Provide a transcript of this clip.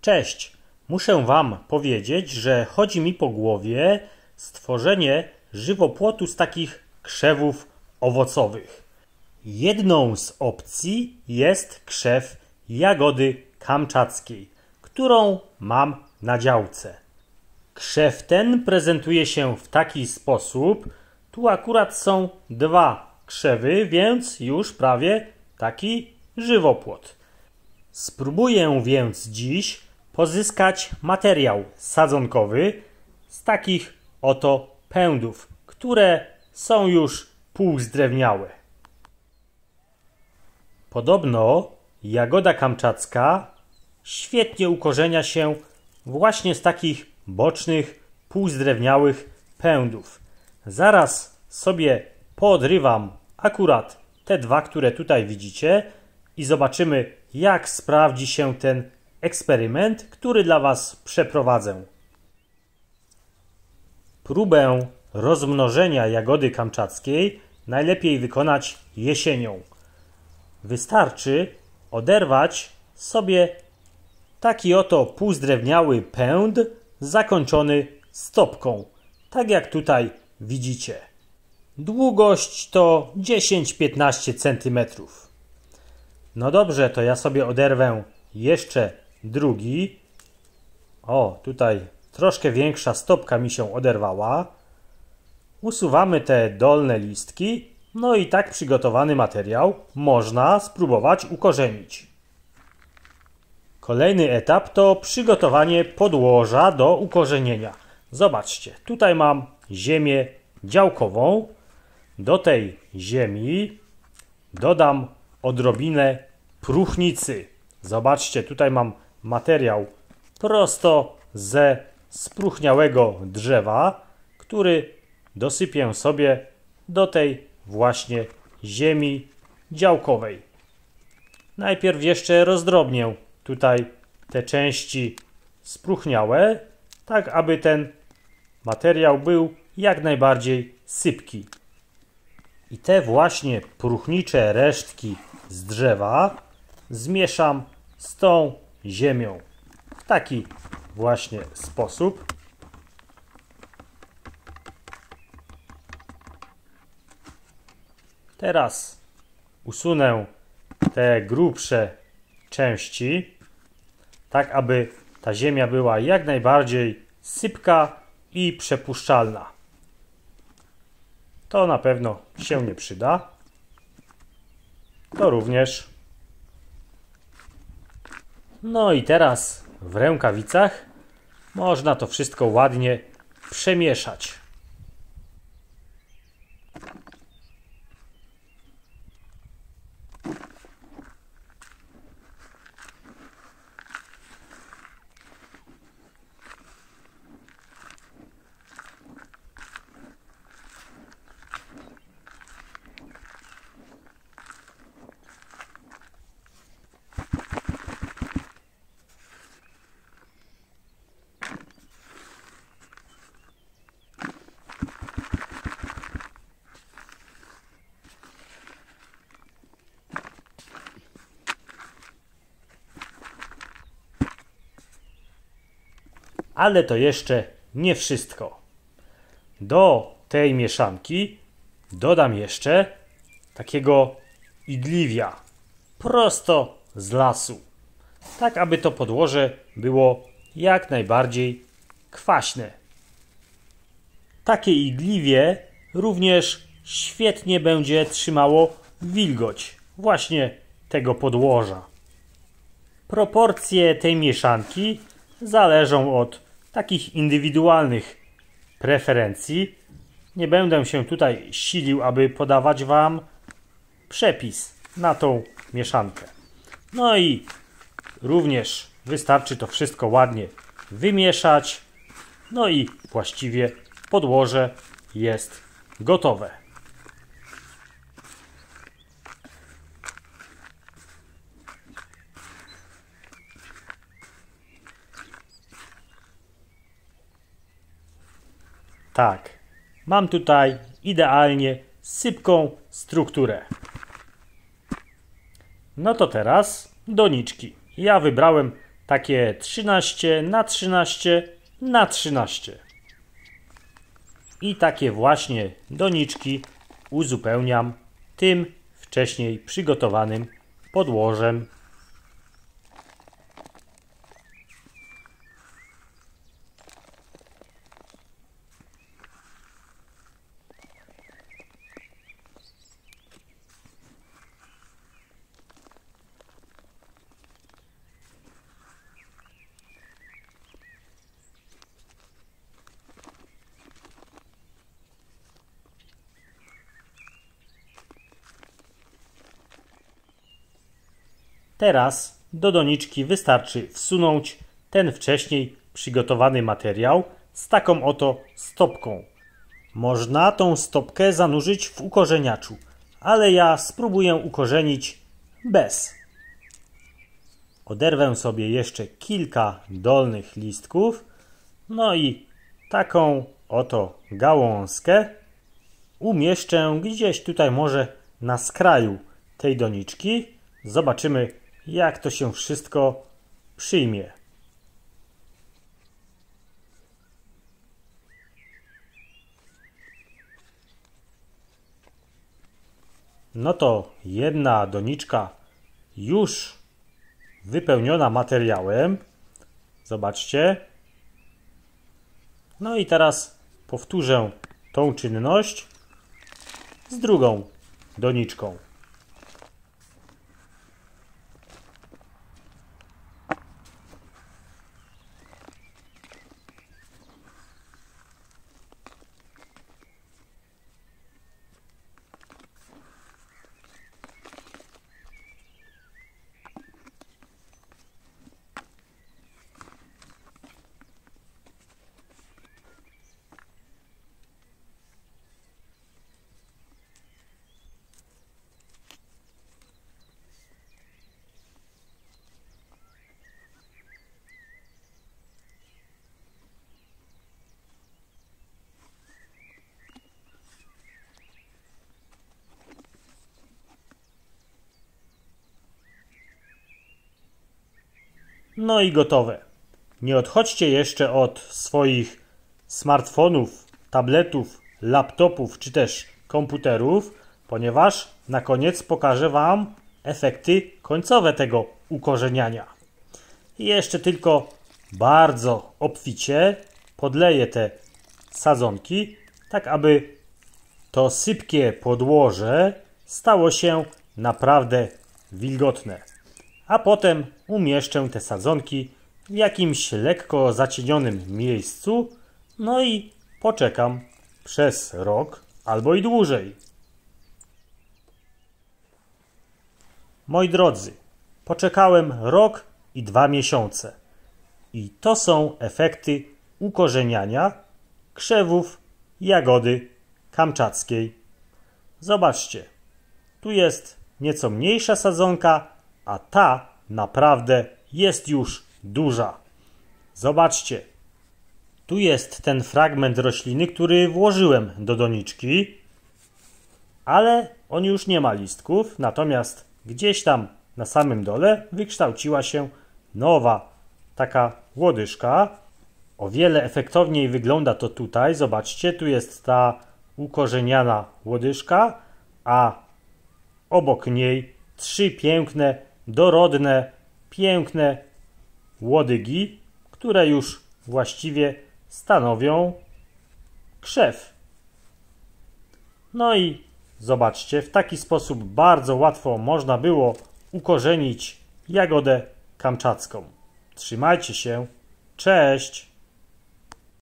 Cześć! Muszę Wam powiedzieć, że chodzi mi po głowie stworzenie żywopłotu z takich krzewów owocowych. Jedną z opcji jest krzew jagody kamczackiej, którą mam na działce. Krzew ten prezentuje się w taki sposób. Tu akurat są dwa krzewy, więc już prawie taki żywopłot. Spróbuję więc dziś pozyskać materiał sadzonkowy z takich oto pędów, które są już półzdrewniałe. Podobno jagoda kamczacka świetnie ukorzenia się właśnie z takich bocznych, półzdrewniałych pędów. Zaraz sobie poodrywam akurat te dwa, które tutaj widzicie i zobaczymy, jak sprawdzi się ten eksperyment, który dla Was przeprowadzę. Próbę rozmnożenia jagody kamczackiej najlepiej wykonać jesienią. Wystarczy oderwać sobie taki oto półzdrewniały pęd zakończony stopką, tak jak tutaj widzicie. Długość to 10-15 cm. No dobrze, to ja sobie oderwę jeszcze drugi. O, tutaj troszkę większa stopka mi się oderwała. Usuwamy te dolne listki. No i tak przygotowany materiał można spróbować ukorzenić. Kolejny etap to przygotowanie podłoża do ukorzenienia. Zobaczcie, tutaj mam ziemię działkową. Do tej ziemi dodam odrobinę próchnicy. Zobaczcie, tutaj mam materiał prosto ze spróchniałego drzewa, który dosypię sobie do tej właśnie ziemi działkowej. Najpierw jeszcze rozdrobnię tutaj te części spróchniałe, tak aby ten materiał był jak najbardziej sypki. I te właśnie próchnicze resztki z drzewa zmieszam z tą ziemią w taki właśnie sposób. Teraz usunę te grubsze części, tak aby ta ziemia była jak najbardziej sypka i przepuszczalna. To na pewno się nie przyda. To również. No i teraz w rękawicach można to wszystko ładnie przemieszać. Ale to jeszcze nie wszystko. Do tej mieszanki dodam jeszcze takiego igliwia prosto z lasu, tak aby to podłoże było jak najbardziej kwaśne. Takie igliwie również świetnie będzie trzymało wilgoć właśnie tego podłoża. Proporcje tej mieszanki zależą od takich indywidualnych preferencji. Nie będę się tutaj silił, aby podawać Wam przepis na tą mieszankę. No i również wystarczy to wszystko ładnie wymieszać. No i właściwie podłoże jest gotowe. Tak, mam tutaj idealnie sypką strukturę. No to teraz doniczki. Ja wybrałem takie 13 na 13 na 13. I takie właśnie doniczki uzupełniam tym wcześniej przygotowanym podłożem. Teraz do doniczki wystarczy wsunąć ten wcześniej przygotowany materiał z taką oto stopką. Można tą stopkę zanurzyć w ukorzeniaczu, ale ja spróbuję ukorzenić bez. Oderwę sobie jeszcze kilka dolnych listków, no i taką oto gałązkę umieszczę gdzieś tutaj może na skraju tej doniczki. Zobaczymy, jak to się wszystko przyjmie. No to jedna doniczka już wypełniona materiałem. Zobaczcie. No i teraz powtórzę tą czynność z drugą doniczką. No i gotowe. Nie odchodźcie jeszcze od swoich smartfonów, tabletów, laptopów czy też komputerów, ponieważ na koniec pokażę Wam efekty końcowe tego ukorzeniania. I jeszcze tylko bardzo obficie podleję te sadzonki, tak aby to sypkie podłoże stało się naprawdę wilgotne. A potem umieszczę te sadzonki w jakimś lekko zacienionym miejscu, no i poczekam przez rok albo i dłużej. Moi drodzy, poczekałem rok i 2 miesiące. I to są efekty ukorzeniania krzewów jagody kamczackiej. Zobaczcie, tu jest nieco mniejsza sadzonka, a ta naprawdę jest już duża. Zobaczcie, tu jest ten fragment rośliny, który włożyłem do doniczki, ale on już nie ma listków, natomiast gdzieś tam na samym dole wykształciła się nowa taka łodyżka. O wiele efektowniej wygląda to tutaj. Zobaczcie, tu jest ta ukorzeniana łodyżka, a obok niej 3 piękne, dorodne, piękne łodygi, które już właściwie stanowią krzew. No i zobaczcie, w taki sposób bardzo łatwo można było ukorzenić jagodę kamczacką. Trzymajcie się, cześć!